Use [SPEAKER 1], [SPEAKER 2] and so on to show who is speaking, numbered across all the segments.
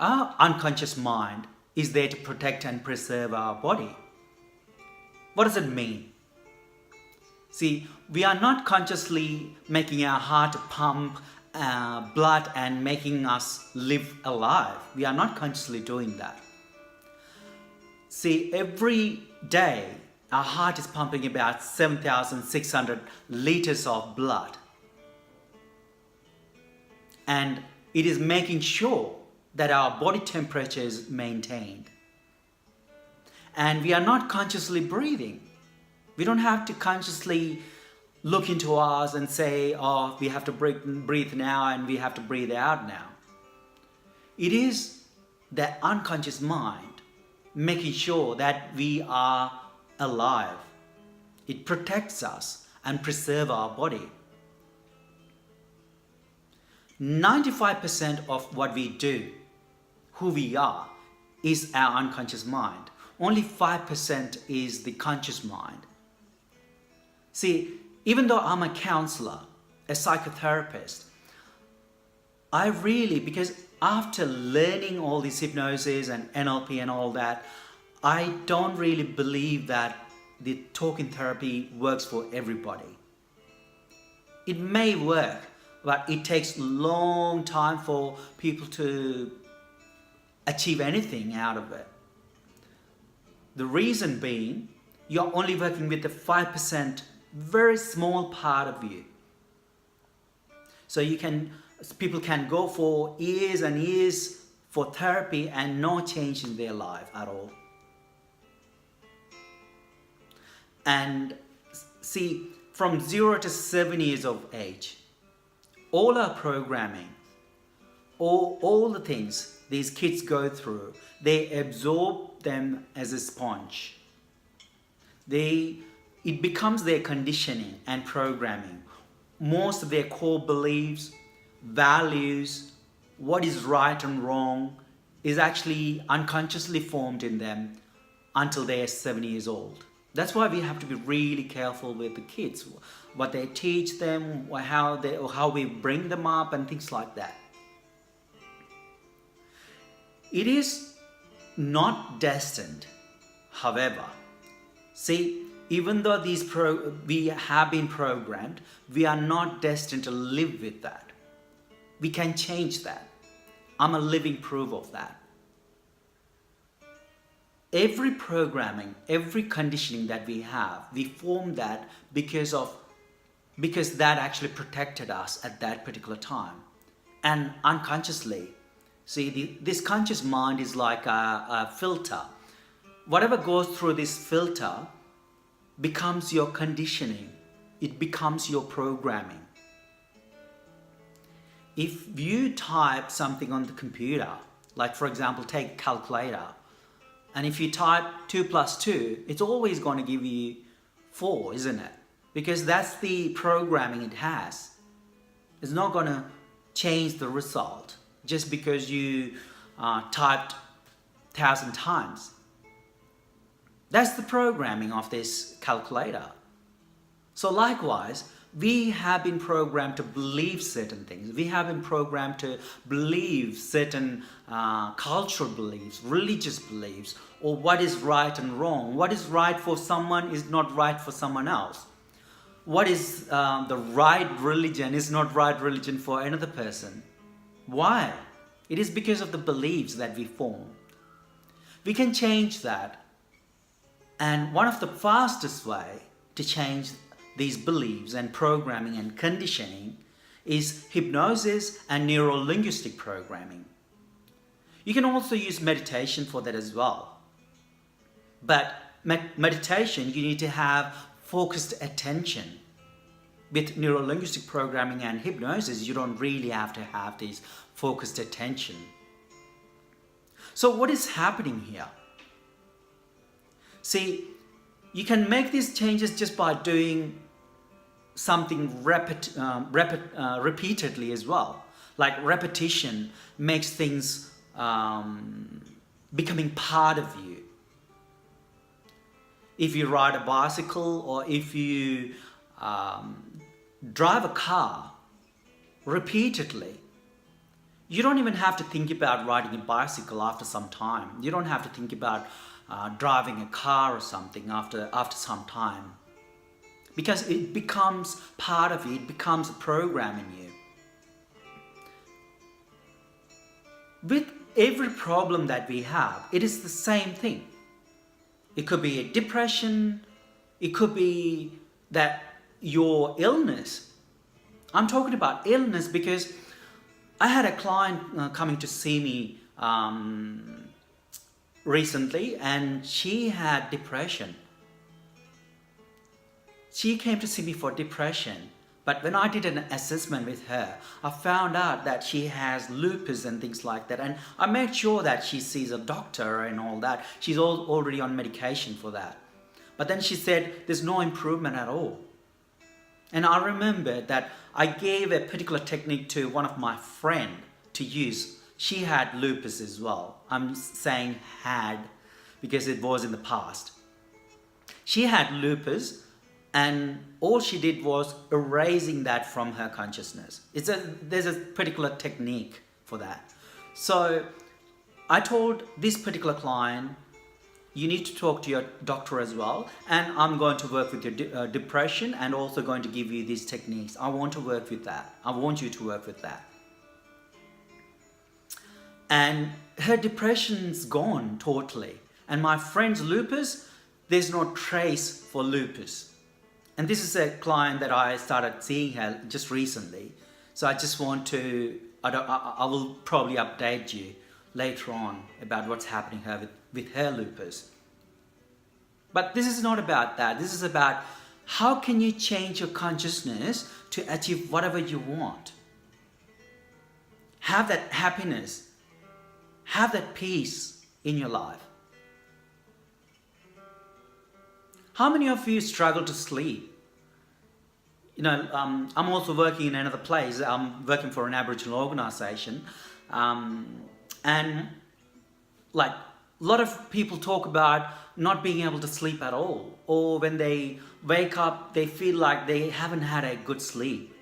[SPEAKER 1] Our unconscious mind is there to protect and preserve our body. What does it mean? See, we are not consciously making our heart pump blood and making us live alive. We are not consciously doing that. See, every day our heart is pumping about 7,600 liters of blood. And it is making sure that our body temperature is maintained. And we are not consciously breathing. We don't have to consciously look into us and say, oh, we have to breathe now and we have to breathe out now. It is the unconscious mind making sure that we are alive. It protects us and preserves our body. 95% of what we do, who we are, is our unconscious mind. Only 5% is the conscious mind. See, even though I'm a counselor, a psychotherapist, because after learning all this hypnosis and NLP and all that, I don't really believe that the talking therapy works for everybody. It may work, but it takes a long time for people to achieve anything out of it. The reason being, you're only working with the 5%, very small part of you. So people can go for years and years for therapy and no change in their life at all. And see, from 0 to 7 years of age, all our programming, all the things these kids go through, they absorb them as a sponge. It becomes their conditioning and programming. Most of their core beliefs, values, what is right and wrong is actually unconsciously formed in them until they are 7 years old. That's why we have to be really careful with the kids, what they teach them, how we bring them up and things like that. It is not destined, however. See, even though we have been programmed, we are not destined to live with that. We can change that. I'm a living proof of that. Every programming, every conditioning that we have, we form that because that actually protected us at that particular time. And unconsciously, see, this conscious mind is like a filter. Whatever goes through this filter becomes your conditioning. It becomes your programming. If you type something on the computer, like for example, take a calculator, and if you type 2 plus 2, it's always going to give you 4, isn't it? Because that's the programming it has. It's not going to change the result just because you typed 1,000 times. That's the programming of this calculator. So likewise, we have been programmed to believe certain things. We have been programmed to believe certain cultural beliefs, religious beliefs, or what is right and wrong. What is right for someone is not right for someone else. What is the right religion is not right religion for another person. Why? It is because of the beliefs that we form. We can change that. And one of the fastest way to change these beliefs and programming and conditioning is hypnosis and neuro-linguistic programming. You can also use meditation for that as well. But meditation, you need to have focused attention. With neuro-linguistic programming and hypnosis, you don't really have to have this focused attention. So what is happening here? See, you can make these changes just by doing something repeatedly as well. Like repetition makes things becoming part of you. If you ride a bicycle or if you drive a car repeatedly, You don't even have to think about riding a bicycle after some time. You don't have to think about driving a car or something after some time. Because it becomes part of you, it becomes a program in you. With every problem that we have, it is the same thing. It could be a depression, it could be that your illness. I'm talking about illness because I had a client coming to see me recently, and she had depression. She came to see me for depression, but when I did an assessment with her, I found out that she has lupus and things like that, and I made sure that she sees a doctor and all that. She's already on medication for that. But then she said there's no improvement at all. And I remember that I gave a particular technique to one of my friends to use. She had lupus as well. I'm saying had because it was in the past. She had lupus, and all she did was erasing that from her consciousness. There's a particular technique for that. So I told this particular client, you need to talk to your doctor as well, and I'm going to work with your depression and also going to give you these techniques. I want to work with that. I want you to work with that. And her depression's gone totally. And my friend's lupus, there's no trace for lupus. And this is a client that I started seeing her just recently. So I just want to, I will probably update you later on about what's happening with her lupus. But this is not about that. This is about how can you change your consciousness to achieve whatever you want. Have that happiness. Have that peace in your life. How many of you struggle to sleep? I'm also working in another place. I'm working for an Aboriginal organisation. And like a lot of people talk about not being able to sleep at all. Or when they wake up, they feel like they haven't had a good sleep.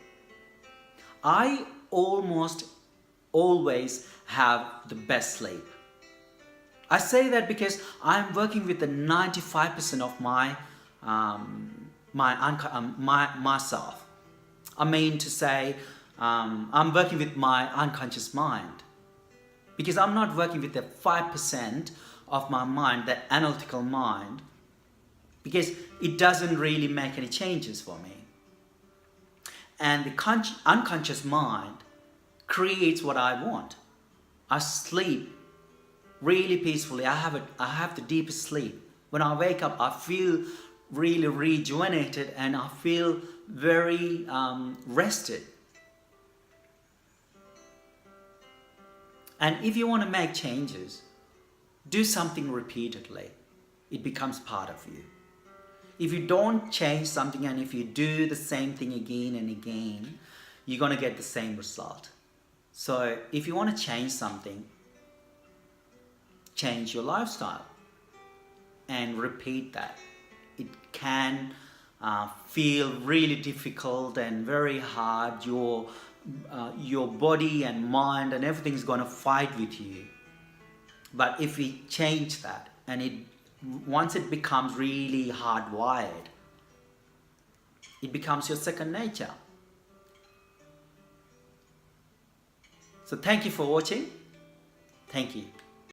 [SPEAKER 1] I almost always have the best sleep. I say that because I'm working with the 95% of myself. I mean to say, I'm working with my unconscious mind. Because I'm not working with the 5% of my mind, that analytical mind, because it doesn't really make any changes for me. And the unconscious mind creates what I want. I sleep really peacefully. I have the deepest sleep. When I wake up, I feel really rejuvenated and I feel very rested. And if you want to make changes, do something repeatedly. It becomes part of you. If you don't change something and if you do the same thing again and again, you're going to get the same result. So if you want to change something, change your lifestyle and repeat that. It can feel really difficult and very hard. Your body and mind and everything is going to fight with you. But if we change that, and once it becomes really hardwired, it becomes your second nature. So thank you for watching. Thank you.